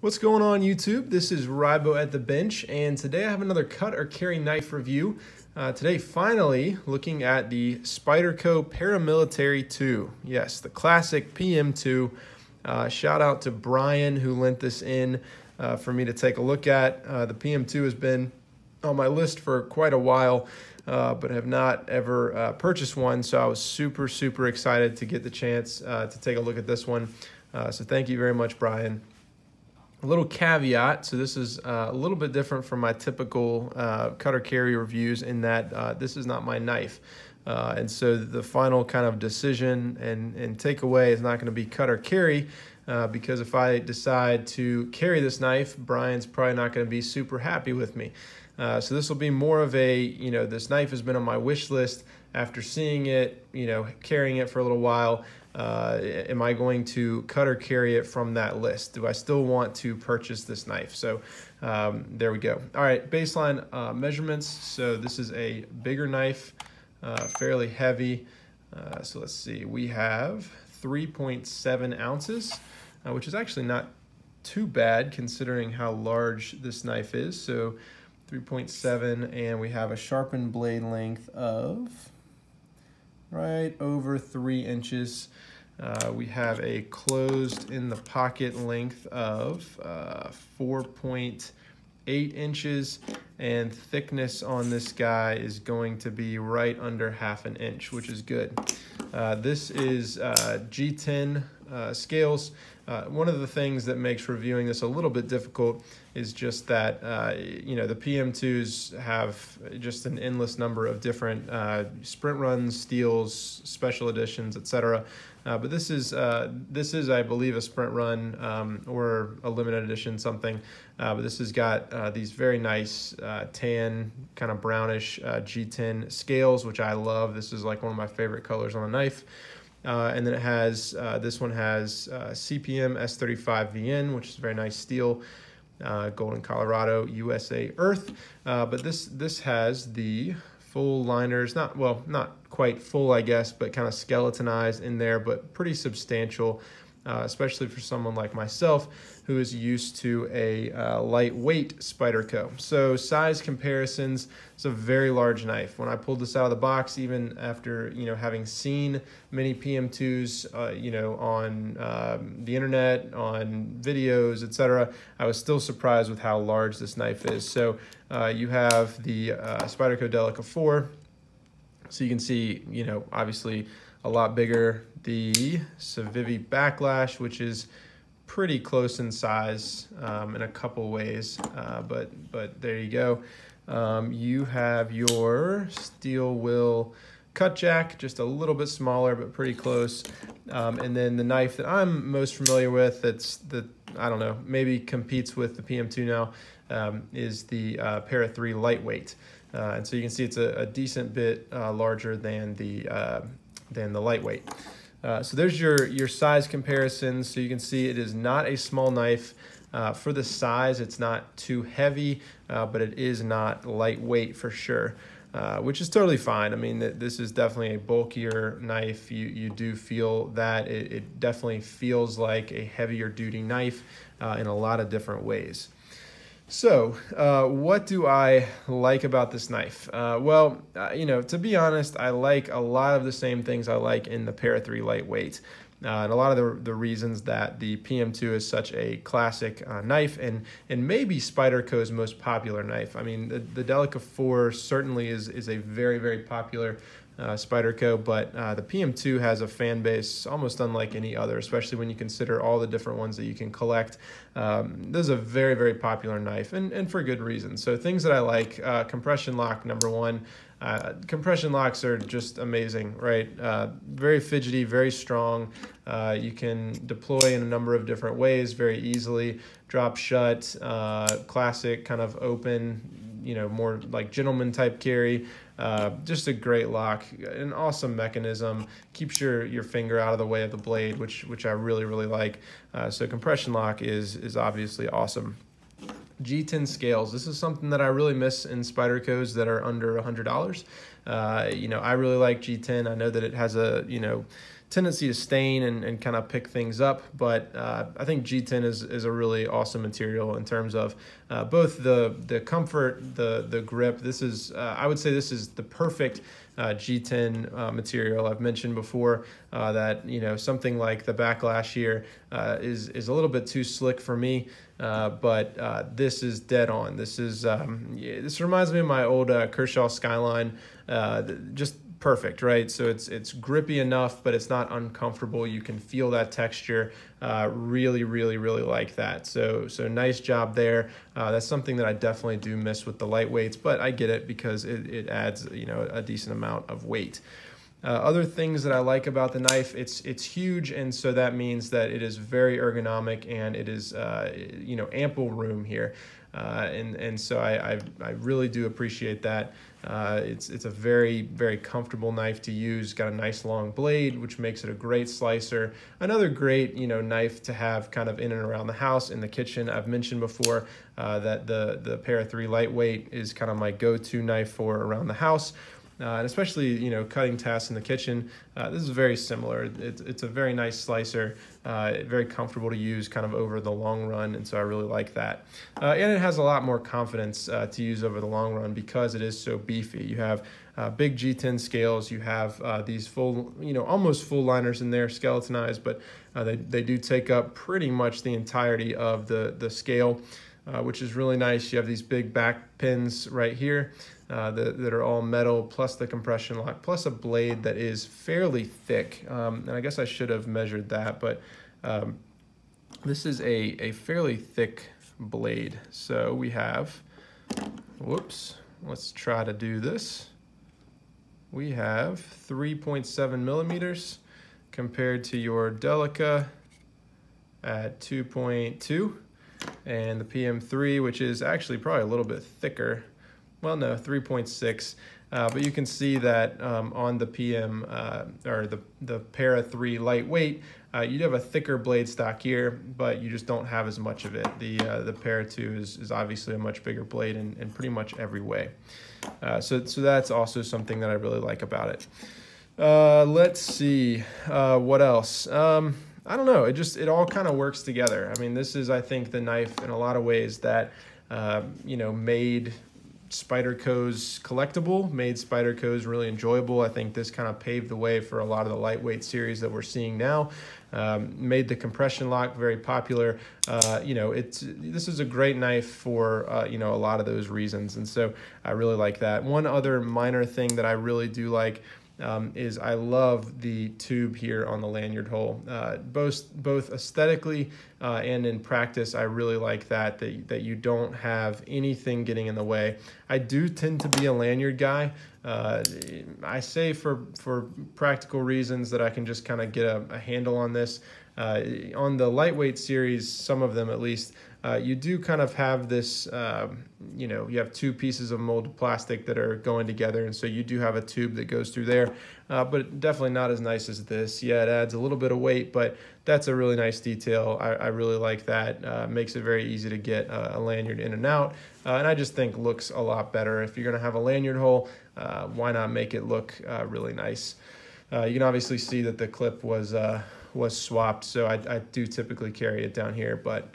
What's going on YouTube? This is Rybo at the bench, and today I have another cut or carry knife review. Today finally looking at the Spyderco ParaMilitary 2. Yes, the classic PM2. Shout out to Brian who lent this in for me to take a look at. The PM2 has been on my list for quite a while, but have not ever purchased one, so I was super excited to get the chance to take a look at this one. So thank you very much, Brian. A little caveat, so this is a little bit different from my typical cut or carry reviews in that this is not my knife. And so the final kind of decision and takeaway is not going to be cut or carry because if I decide to carry this knife, Brian's probably not going to be super happy with me. So this will be more of a, this knife has been on my wish list after seeing it, carrying it for a little while. Am I going to cut or carry it from that list? Do I still want to purchase this knife? So there we go. All right, baseline measurements. So this is a bigger knife, fairly heavy. So let's see, we have 3.7 ounces, which is actually not too bad considering how large this knife is. So 3.7, and we have a sharpened blade length of right over 3 inches. We have a closed in the pocket length of 4.8 inches, and thickness on this guy is going to be right under ½ inch, which is good. This is G10 Scales. One of the things that makes reviewing this a little bit difficult is just that, the PM2s have just an endless number of different sprint runs, steals, special editions, etc. But this is, I believe, a sprint run or a limited edition something. But this has got these very nice tan, kind of brownish G10 scales, which I love. This is like one of my favorite colors on a knife. And then it has, this one has CPM S35VN, which is a very nice steel, Golden, Colorado, USA Earth. But this has the full liners, not quite full, I guess, but kind of skeletonized in there, but pretty substantial, especially for someone like myself who is used to a lightweight Spyderco. So size comparisons, it's a very large knife. When I pulled this out of the box, even after having seen many PM2s, on the internet, on videos, etc., I was still surprised with how large this knife is. So you have the Spyderco Delica 4. So you can see, obviously a lot bigger. The Civivi Backlash, which is pretty close in size in a couple ways, but there you go. You have your steel will cut jack, just a little bit smaller, but pretty close. And then the knife that I'm most familiar with, I don't know, maybe competes with the PM2 now, is the Para 3 lightweight. And so you can see it's a decent bit larger than the lightweight. So there's your size comparisons. So you can see it is not a small knife. For the size, it's not too heavy, but it is not lightweight for sure, which is totally fine. I mean, this is definitely a bulkier knife. You do feel that. It definitely feels like a heavier duty knife in a lot of different ways. So, what do I like about this knife? To be honest, I like a lot of the same things I like in the Para 3 lightweight. And a lot of the reasons that the PM2 is such a classic knife and maybe Spyderco's most popular knife. I mean, the Delica 4 certainly is a very popular Spyderco, but the PM2 has a fan base almost unlike any other, especially when you consider all the different ones that you can collect. This is a very popular knife, and for good reason. So things that I like, compression lock, number one. Compression locks are just amazing, right? Very fidgety, very strong. You can deploy in a number of different ways very easily. Drop shut, classic kind of open, more like gentleman type carry. Just a great lock, an awesome mechanism, keeps your finger out of the way of the blade, which I really like. So compression lock is obviously awesome. G10 Scales. This is something that I really miss in Spydercos that are under $100. I really like G10. I know that it has a, tendency to stain and kind of pick things up, but I think G10 is a really awesome material in terms of both the comfort, the grip. This is, I would say this is the perfect G10 material. I've mentioned before that, you know, something like the Backlash here is a little bit too slick for me, but this is dead on. This is this reminds me of my old Kershaw Skyline, just perfect, right? So it's grippy enough, but it's not uncomfortable. You can feel that texture. Really like that. So nice job there. That's something that I definitely do miss with the lightweights, but I get it because it adds, you know, a decent amount of weight. Other things that I like about the knife, it's huge, and so that means that it is very ergonomic, and it is you know, ample room here, and so I really do appreciate that. It's a very comfortable knife to use. Got a nice long blade, which makes it a great slicer. Another great, you know, knife to have kind of in and around the house, in the kitchen. I've mentioned before that the Para 3 lightweight is kind of my go-to knife for around the house. And especially, you know, cutting tasks in the kitchen, this is very similar. It's a very nice slicer, very comfortable to use kind of over the long run, and so I really like that. And it has a lot more confidence to use over the long run because it is so beefy. You have big G10 scales, you have these full, you know, almost full liners in there, skeletonized, but they do take up pretty much the entirety of the scale, which is really nice. You have these big back pins right here. That are all metal, plus the compression lock, plus a blade that is fairly thick. And I guess I should have measured that, but this is a fairly thick blade. So we have, whoops, let's try to do this. We have 3.7 millimeters compared to your Delica at 2.2, and the PM3, which is actually probably a little bit thicker. Well, no, 3.6, but you can see that on the PM or the Para 3 lightweight, you do have a thicker blade stock here, but you just don't have as much of it. The Para 2 is obviously a much bigger blade in pretty much every way. So that's also something that I really like about it. Let's see, what else? I don't know. It all kind of works together. I mean, this is, I think, the knife in a lot of ways that you know, made Spyderco's collectible, made Spyderco's really enjoyable. I think this kind of paved the way for a lot of the lightweight series that we're seeing now. Made the compression lock very popular. You know, this is a great knife for you know, a lot of those reasons, and so I really like that. One other minor thing that I really do like is I love the tube here on the lanyard hole. Both aesthetically and in practice, I really like that you don't have anything getting in the way. I do tend to be a lanyard guy. I say for practical reasons that I can just kind of get a handle on this. On the lightweight series, some of them at least, you do kind of have this, you know, you have two pieces of molded plastic that are going together, and so you do have a tube that goes through there, but definitely not as nice as this. Yeah, it adds a little bit of weight, but that's a really nice detail. I really like that. Makes it very easy to get a lanyard in and out, and I just think looks a lot better. If you're going to have a lanyard hole, why not make it look really nice? You can obviously see that the clip was swapped, so I do typically carry it down here, but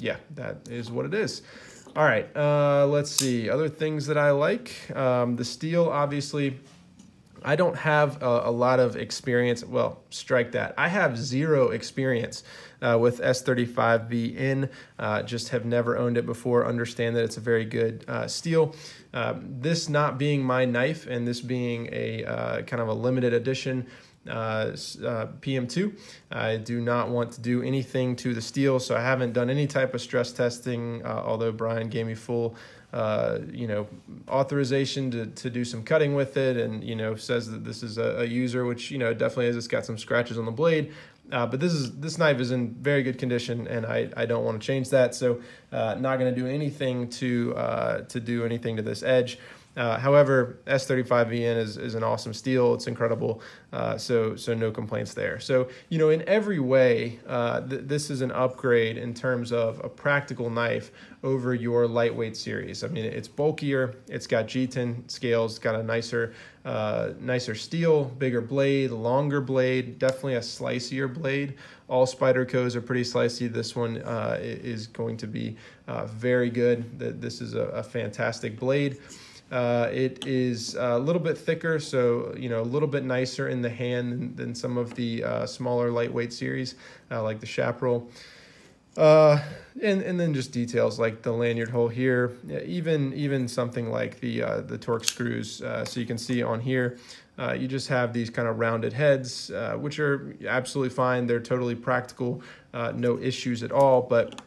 yeah, that is what it is. All right, let's see. Other things that I like. The steel, obviously, I don't have a lot of experience. Well, strike that. I have zero experience with S35VN. Just have never owned it before. Understand that it's a very good steel. This not being my knife, and this being a kind of a limited edition PM2. I do not want to do anything to the steel, so I haven't done any type of stress testing, although Brian gave me full you know, authorization to do some cutting with it, and, you know, says that this is a user, which, you know, definitely is. It's got some scratches on the blade, but this knife is in very good condition, and I don't want to change that, so not going to do anything to do anything to this edge. However, S35VN is an awesome steel. It's incredible. So no complaints there. So, in every way, this is an upgrade in terms of a practical knife over your lightweight series. I mean, it's bulkier. It's got G10 scales. It's got a nicer steel, bigger blade, longer blade, definitely a slicier blade. All Spydercos are pretty slicey. This one is going to be very good. This is a fantastic blade. It is a little bit thicker, so a little bit nicer in the hand than some of the smaller lightweight series, like the Chaparral. And then just details like the lanyard hole here, even something like the torque screws. So you can see on here, you just have these kind of rounded heads, which are absolutely fine. They're totally practical, no issues at all. But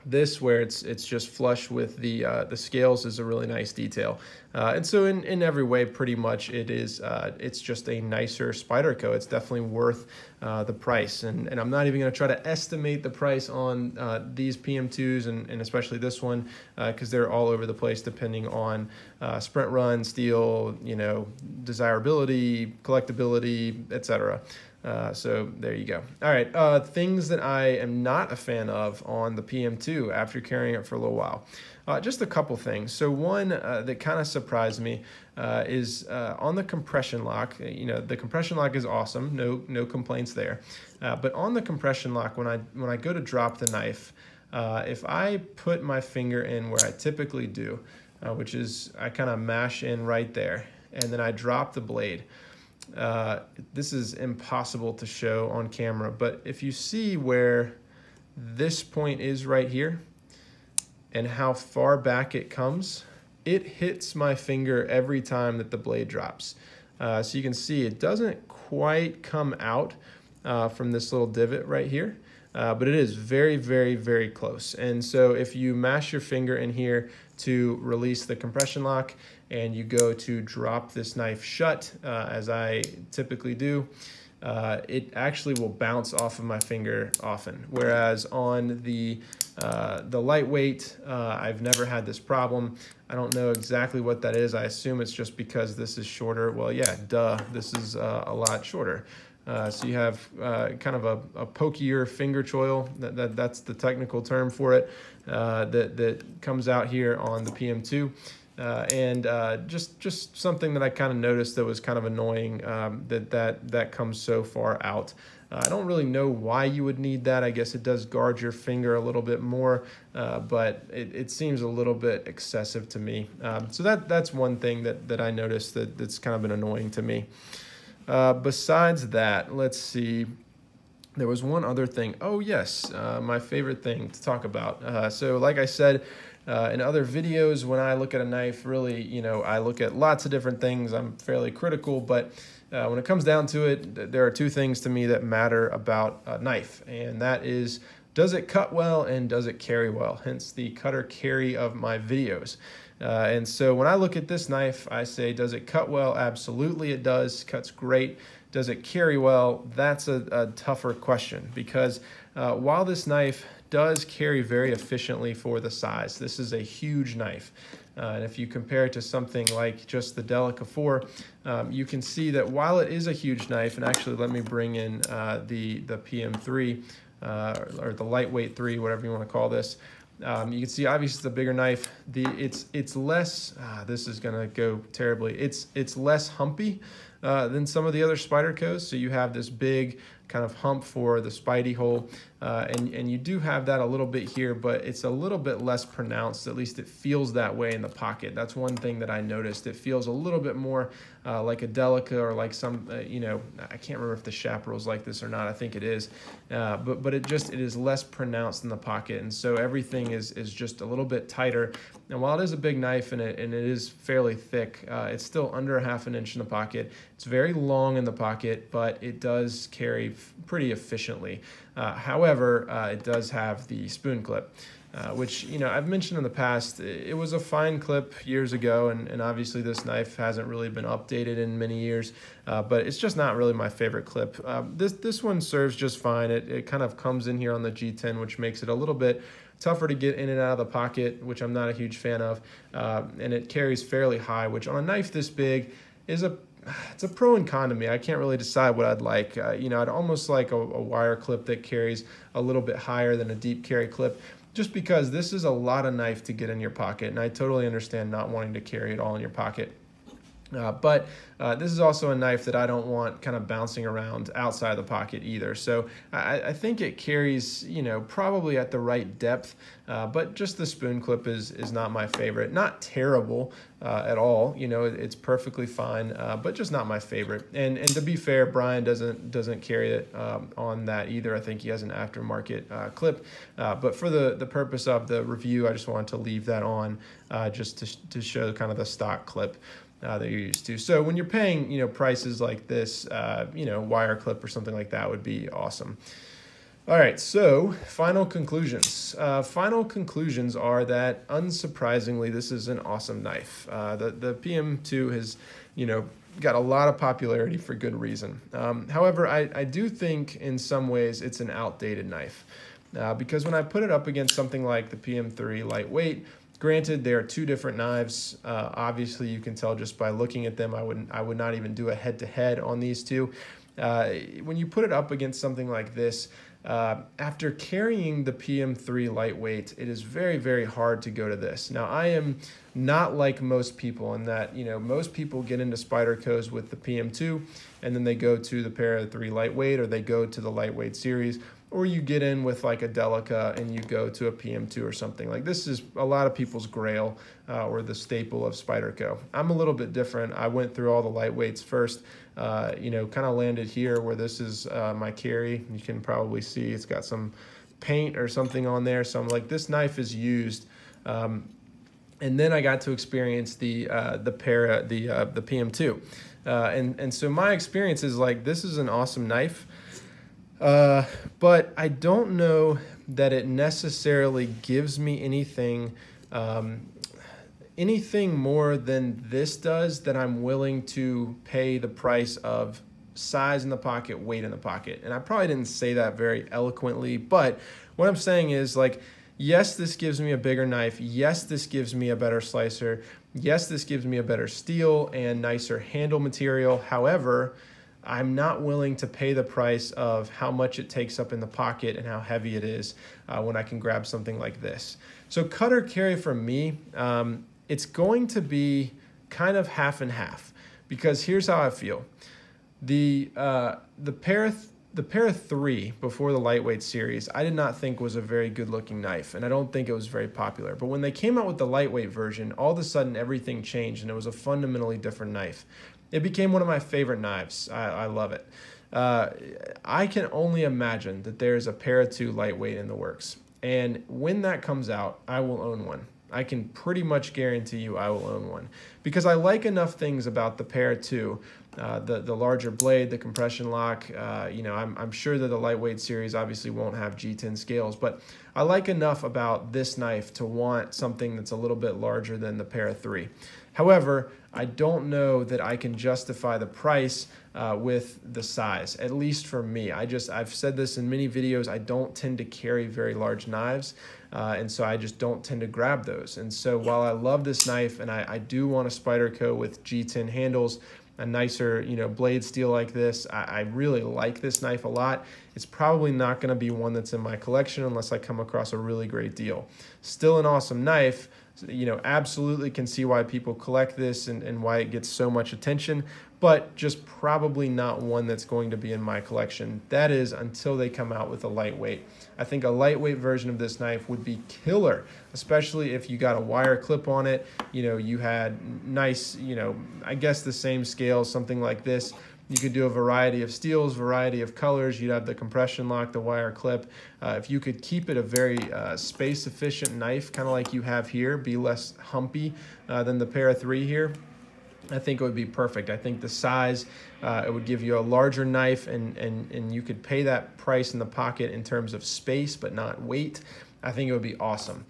this, where it's just flush with the scales, is a really nice detail. And so in every way, pretty much it's just a nicer Spyderco. It's definitely worth the price. And I'm not even going to try to estimate the price on these PM2s and especially this one, because they're all over the place depending on sprint run, steel, desirability, collectability, etc. So there you go. All right, things that I am not a fan of on the PM2 after carrying it for a little while. Just a couple things. So one that kind of surprised me is on the compression lock. The compression lock is awesome. No complaints there. But on the compression lock, when I go to drop the knife, if I put my finger in where I typically do, which is I kind of mash in right there, and then I drop the blade. This is impossible to show on camera, but if you see where this point is right here and how far back it comes, it hits my finger every time that the blade drops. So you can see it doesn't quite come out from this little divot right here, but it is very, very, very close. And so if you mash your finger in here to release the compression lock and you go to drop this knife shut, as I typically do, it actually will bounce off of my finger often. Whereas on the lightweight, I've never had this problem. I don't know exactly what that is. I assume it's just because this is shorter. Well, yeah, duh, this is a lot shorter. So you have kind of a pokier finger choil, that's the technical term for it, that comes out here on the PM2. And just something that I kind of noticed that was kind of annoying, that comes so far out. I don't really know why you would need that. I guess it does guard your finger a little bit more, but it seems a little bit excessive to me. So that's one thing that I noticed that's kind of been annoying to me. Besides that, let's see. There was one other thing. Oh yes, my favorite thing to talk about. So like I said, in other videos, when I look at a knife, really, I look at lots of different things. I'm fairly critical, but when it comes down to it, there are two things to me that matter about a knife, and that is, does it cut well and does it carry well? Hence the cutter carry of my videos. And so when I look at this knife, I say, does it cut well? Absolutely it does. Cuts great. Does it carry well? That's a tougher question, because while this knife does carry very efficiently for the size, this is a huge knife. And if you compare it to something like just the Delica 4, you can see that while it is a huge knife, and actually let me bring in the PM3, or the lightweight 3, whatever you want to call this. You can see obviously it's a bigger knife. It's less, this is gonna go terribly, it's less humpy than some of the other Spydercos. So you have this big kind of hump for the Spidey hole, and you do have that a little bit here, but it's a little bit less pronounced. At least it feels that way in the pocket. That's one thing that I noticed. It feels a little bit more like a Delica, or like some, I can't remember if the Chaparral's like this or not. I think it is, but it is less pronounced in the pocket, and so everything is just a little bit tighter. And while it is a big knife and it is fairly thick, it's still under ½ inch in the pocket. It's very long in the pocket, but it does carry pretty efficiently. However, it does have the spoon clip. which, you know, I've mentioned in the past. It was a fine clip years ago, and obviously this knife hasn't really been updated in many years, but it's just not really my favorite clip. This one serves just fine. It kind of comes in here on the G10, which makes it a little bit tougher to get in and out of the pocket, which I'm not a huge fan of, and it carries fairly high, which on a knife this big is it's a pro and con to me. I can't really decide what I'd like. You know, I'd almost like a wire clip that carries a little bit higher than a deep carry clip, just because this is a lot of knife to get in your pocket, and I totally understand not wanting to carry it all in your pocket. But this is also a knife that I don't want kind of bouncing around outside the pocket either. So I think it carries, you know, probably at the right depth, but just the spoon clip is not my favorite. Not terrible at all, you know, it's perfectly fine, but just not my favorite. And to be fair, Brian doesn't carry it on that either. I think he has an aftermarket clip, but for the purpose of the review, I just wanted to leave that on just to show kind of the stock clip that you're used to. So when you're paying, you know, prices like this, you know, wire clip or something like that would be awesome. All right, so final conclusions. Final conclusions are that, unsurprisingly, this is an awesome knife. The PM2 has, you know, got a lot of popularity for good reason. However, I do think in some ways it's an outdated knife, because when I put it up against something like the PM3 lightweight, granted, they are two different knives. Obviously, you can tell just by looking at them. I would not even do a head-to-head on these two. When you put it up against something like this, after carrying the PM3 lightweight, it is very, very hard to go to this. Now, I am not like most people in that, you know, most people get into Spydercos with the PM2, and then they go to the Para3 lightweight, or they go to the lightweight series, or you get in with like a Delica and you go to a PM2 or something. Like, this is a lot of people's grail or the staple of Spyderco. I'm a little bit different. I went through all the lightweights first, you know, kind of landed here where this is my carry. You can probably see it's got some paint or something on there. So I'm like, this knife is used. And then I got to experience the PM2. And so my experience is like, this is an awesome knife. But I don't know that it necessarily gives me anything more than this does, that I'm willing to pay the price of size in the pocket, weight in the pocket. And I probably didn't say that very eloquently, but what I'm saying is, like, yes, this gives me a bigger knife. Yes, this gives me a better slicer. Yes, this gives me a better steel and nicer handle material. However, I'm not willing to pay the price of how much it takes up in the pocket and how heavy it is when I can grab something like this. So cut or carry for me, it's going to be kind of half and half, because here's how I feel. The Para 3 before the lightweight series, I did not think was a very good looking knife, and I don't think it was very popular. But when they came out with the lightweight version, all of a sudden everything changed, and it was a fundamentally different knife. It became one of my favorite knives. I love it. I can only imagine that there's a Para 2 lightweight in the works. And when that comes out, I will own one. I can pretty much guarantee you I will own one, because I like enough things about the Para 2, the larger blade, the compression lock. You know, I'm sure that the lightweight series obviously won't have G10 scales, but I like enough about this knife to want something that's a little bit larger than the Para 3. However, I don't know that I can justify the price with the size, at least for me. I've said this in many videos, I don't tend to carry very large knives, and so I just don't tend to grab those. And so while I love this knife, and I do want a Spyderco with G10 handles, a nicer, you know, blade steel like this, I really like this knife a lot. It's probably not going to be one that's in my collection unless I come across a really great deal. Still an awesome knife. You know, absolutely can see why people collect this and why it gets so much attention, but just probably not one that's going to be in my collection. That is until they come out with a lightweight. I think a lightweight version of this knife would be killer, especially if you got a wire clip on it. You know, you had nice, you know, I guess the same scale, something like this. You could do a variety of steels, variety of colors. You'd have the compression lock, the wire clip. If you could keep it a very space-efficient knife, kind of like you have here, be less humpy than the Para 3 here, I think it would be perfect. I think the size, it would give you a larger knife, and you could pay that price in the pocket in terms of space, but not weight. I think it would be awesome.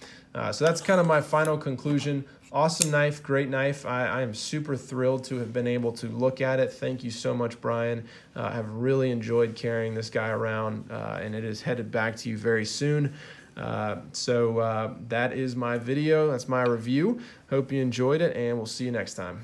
So that's kind of my final conclusion. Awesome knife, great knife. I am super thrilled to have been able to look at it. Thank you so much, Brian. I have really enjoyed carrying this guy around, and it is headed back to you very soon. So that is my video. That's my review. Hope you enjoyed it, and we'll see you next time.